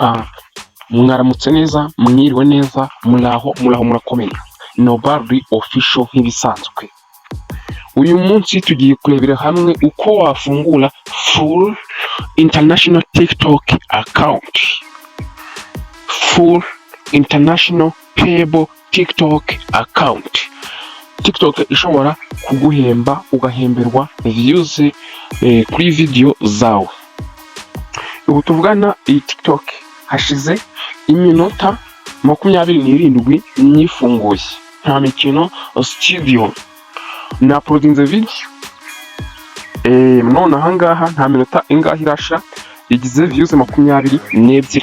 Ah, mwaramutse neza, mwiriwe neza, muraho murakomeye. Nobody official nk'ibisanzwe. Uyu munsi tugiye kurebera hamwe uko wafungura full international TikTok account. Full international payable TikTok account. TikTok ishobora kuguhemba ugahemberwa views kuri video zawe. Ubu tuvugana iyi TikTok hashize iminota 27 nyifunguye, nta mikino studio na uploadinze video none ahangaha nta minota ingahe irasha igize views 22.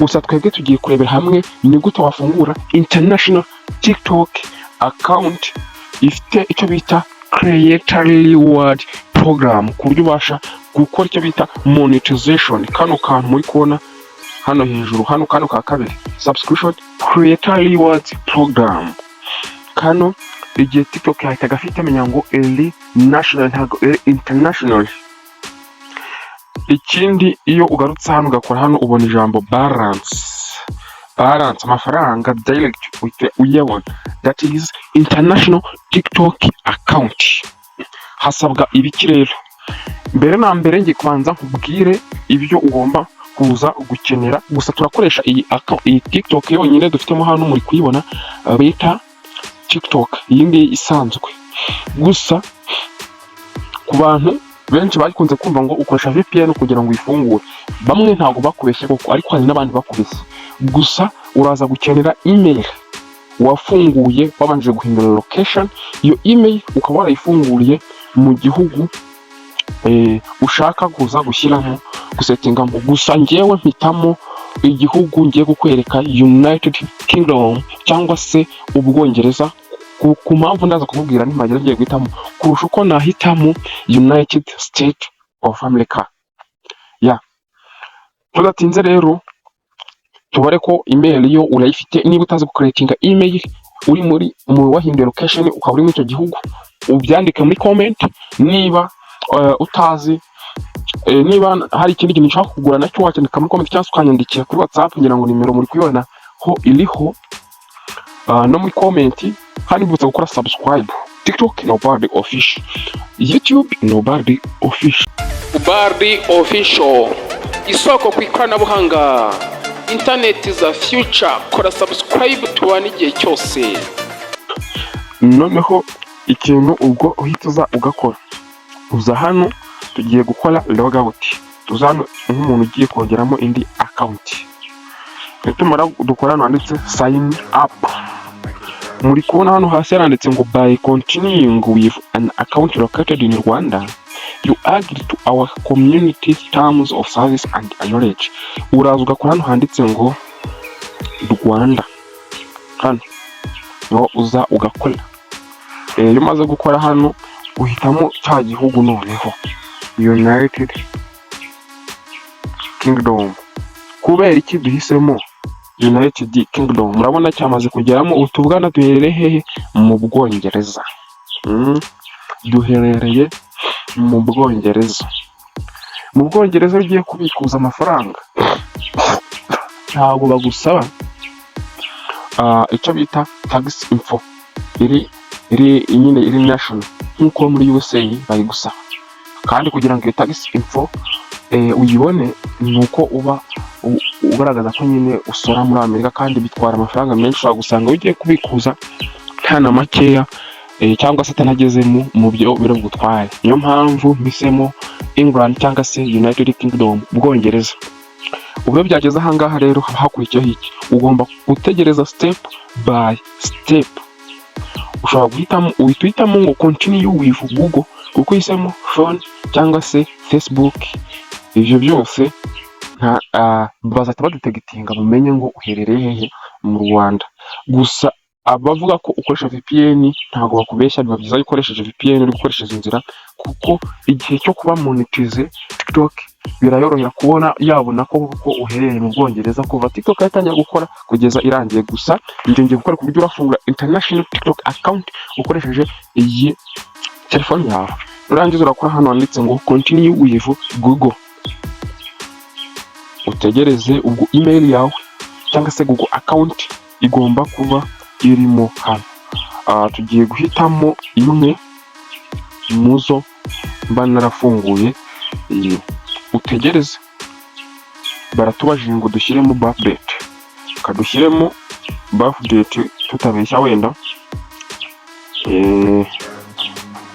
Gusa twebwe tugiye kurebera hamwe ni gute wafungura international TikTok account ifite icyo bita creator reward program, ku buryo ubasha gukora icyo bita monetization. Kano kantu muri kubona hano hejuru, hano kano ka kabiri, subscription creator rewards program. Kano igihe TikTok yahitaga afite amenya ngo eri national ntago eri international. Ikindi iyo ugarutse hano ugakora hano ubona ijambo balance amafaranga direct uyabona, that is international TikTok account. Hasabwa ibiki rero? Mbere na mbere ngiye kubanza nkubwire ibyo ugomba kuza gukenera. Gusa turakoresha iyi TikTok yonyine dufitemo hano muri kuyibona bita TikTok iyi ngiyi isanzwe. Gusa ku bantu benshi bakunze kumva ngo ukoresha VPN kugira ngo uyifungure, bamwe ntago bakubeshye koko, ariko hari n'abandi bakubeshye. Gusa uraza gukenera email wafunguye wabanje guhindura location. Iyo email ukaba warayifunguriye mu gihugu ushaka kuza gushyiramo gusetingamo. Gusa ngewe mpitamo igihugu ngiye kukwereka United Kingdom cyangwa se Ubwongereza, ku mpamvu ndaza kukubwira ntimagira ngiye guhitamo kurusha uko nahitamo United States of America. Tudatinze rero tubare ko email yo urayifite. Niba utazi gucreatinga email uri mu wahinduye location ukaba uri mu icyo gihugu, ubyandike muri comment. Niba utazi niba hari ikindi kintu ushaka kugura nacyo wacyandika muri comment, cyangwa ukanyandikira kuri WhatsApp ngira ngo nimero muri kuyibona ho iriho no muri comment. Hani butsa gukora subscribe TikTok Nobody official, YouTube Nobody official, Nobody official, isoko ku ikoranabuhanga, internet za future. Kora subscribe tubane igihe cyose. Noneho ikintu ubwo uhita ugakora, uza hano tugiye gukora logout. Tuzano nk'umuntu ugiye kongeramo indi account. Nitumara dukora hano handitse sign up. Muri kubona hano hasi yaranditse ngo by continuing with an account located in Rwanda you agree to our community terms of service and acknowledge. Uraza ugakora hano handitse ngo Rwanda, hano no uza ugakora. Iyo umaze gukora hano uhitamo cya gihugu noneho United Kingdom. Kubera iki duhisemo United Kingdom? Murabona cyamaze kugeramo. Utubwana duherereye hehe? Mu Bwongereza. Duherereye mu Bwongereza. Mu Bwongereza ugiye kubikuza amafaranga ntabwo bagusaba icyo bita tax info iri national nk'uko muri USA bayigusaba. Kandi kugira ngo iyo tax info uyibone nuko uba ugaragaza ko nyine usora muri Amerika, kandi bitwara amafaranga menshi. Ushobora gusanga ugiye kubikuza nta na makeya cyangwa se atanageze mu byo biro gutwaye. Niyo mpamvu mpisemo England cyangwa se United Kingdom, Bwongereza. Ubwo byageze ahangaha rero hakurikiyeho iki? Ugomba gutegereza step by step. Ushobora guhitamo ngo continue with Google kuko isemo phone cyangwa se Facebook. Ibyo byose bazahita badutegitinga mumenye ngo uherereye hehe mu Rwanda. Gusa abavuga ko ukoresha VPN ntabwo bakubeshya, biba byiza ukoresheje VPN uri gukoresheje inzira, kuko igihe cyo kuba monetize TikTok birayorohera kubona yabona ko uherereye mu Bwongereza kuva TikTok yatangira gukora kugeza irangiye. Gusa ngiye gukora ku buryo urafungura international TikTok account ukoresheje iyi telefone yawe. Urangiza urakora hano handitse ngo continue with Google. utegereze ubwo email yawe cyangwa se Google account igomba kuba irimo hano. Tugiye guhitamo imwe muzo mba narafunguye. Utegereze, baratubajije ngo dushyiremo birthday, kadushyiremo birthday tutabeshya wenda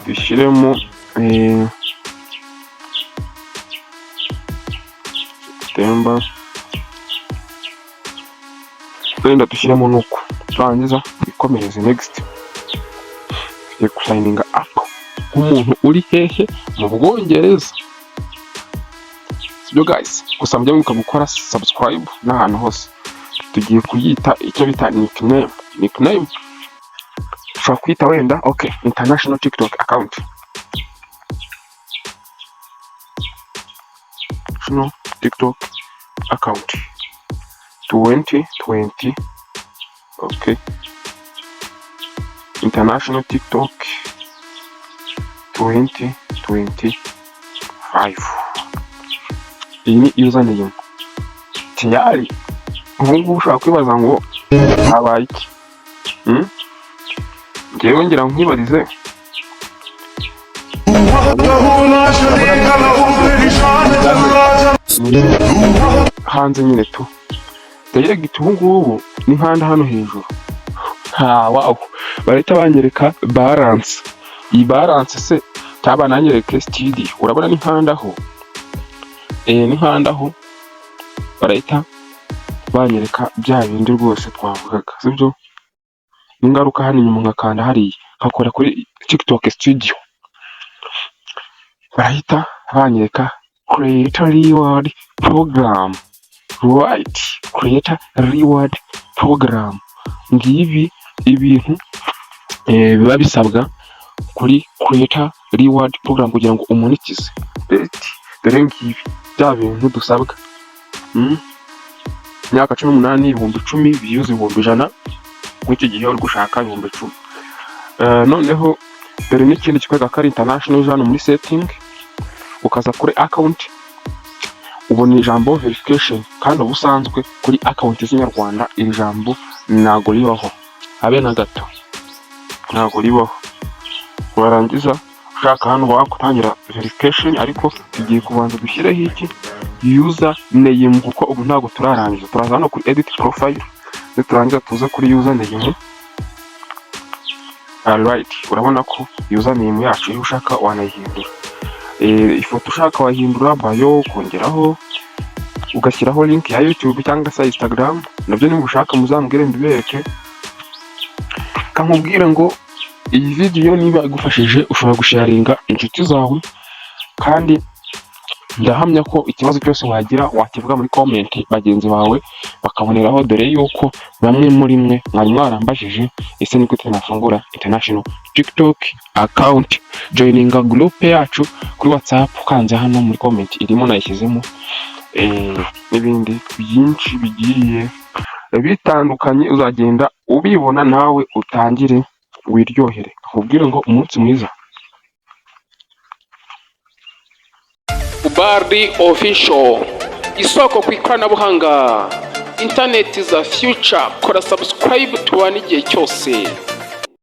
dushyiremo September, wenda dushyiremo nuko turangiza ikomereze next. Tugiye gusayininga up nk'umuntu uri hehe mu Bwongereza, sibyo guys? Gusa mujye mwibuka gukora subscribe n'ahantu hose. Tugiye kuyita icyo bita nickname ushobora kwita wenda international TikTok account, international TikTok account 2020, international TikTok 2025. Iyi ni username tayari. Ubu ushaka kwibaza ngo habaye iki? Ngewe ngira nkwibarize hanze nyine tu direct. Ubu ngubu ni nkanda hano hejuru. Wow, barita banyereka balance. Iyi balance se cyaba nanyereke studio, urabona ni nkandaho ni nkandaho barita banyereka bya bindi rwose twavugaga, sibyo? Ingaruka hano inyuma nkakanda hariya nkakora kuri TikTok studio, barahita banyereka creator reward program, right? Creator reward program. Ngibi ibintu biba bisabwa kuri creator reward program kugira ngo umunikize. Dore ngibi bya bintu dusabwa. Myaka 18, ibihumbi 10, views ibihumbi 100, nk'icyo gihe uri gushaka ibihumbi 10. Noneho dore n'ikindi kikwereka ko ari international hano muri setting, ukaza kuri account ubona ijambo verification, kandi ubusanzwe kuri account z'inyarwanda iri jambo ntago ribaho habe na gato, ntago ribaho. Warangiza ushaka hano wakutangira verification, ariko tugiye kubanza dushyireho iki user name, kuko ubu ntago turarangiza. Turaza hano kuri edit profile, turangiza tuza kuri user name. Alright, urabona ko user name yacu iyo ushaka wanayihindura. Ifoto ushaka wahindura, bio kongeraho, ugashyiraho link ya YouTube cyangwa se Instagram. Nabyo niba ushaka muzambwire mbibereke. Kankubwire ngo iyi video niba igufashije ushobora gusharinga inshuti zawe, kandi ndahamya ko ikibazo cyose wagira wakivuga muri comment bagenzi bawe bakaboneraho, dore yuko bamwe muri mwe mwari mwarambajije ese ni gute nafungura international TikTok account. Joininga group yacu kuri WhatsApp, ukanze hano muri comment irimo nayishyizemo n'ibindi byinshi bigiye bitandukanye, uzagenda ubibona nawe utangire wiryohere. Nkubwire ngo umunsi mwiza. Ubardi official, isoko ku ikoranabuhanga, internet za future. Kora subscribe tubane igihe cyose.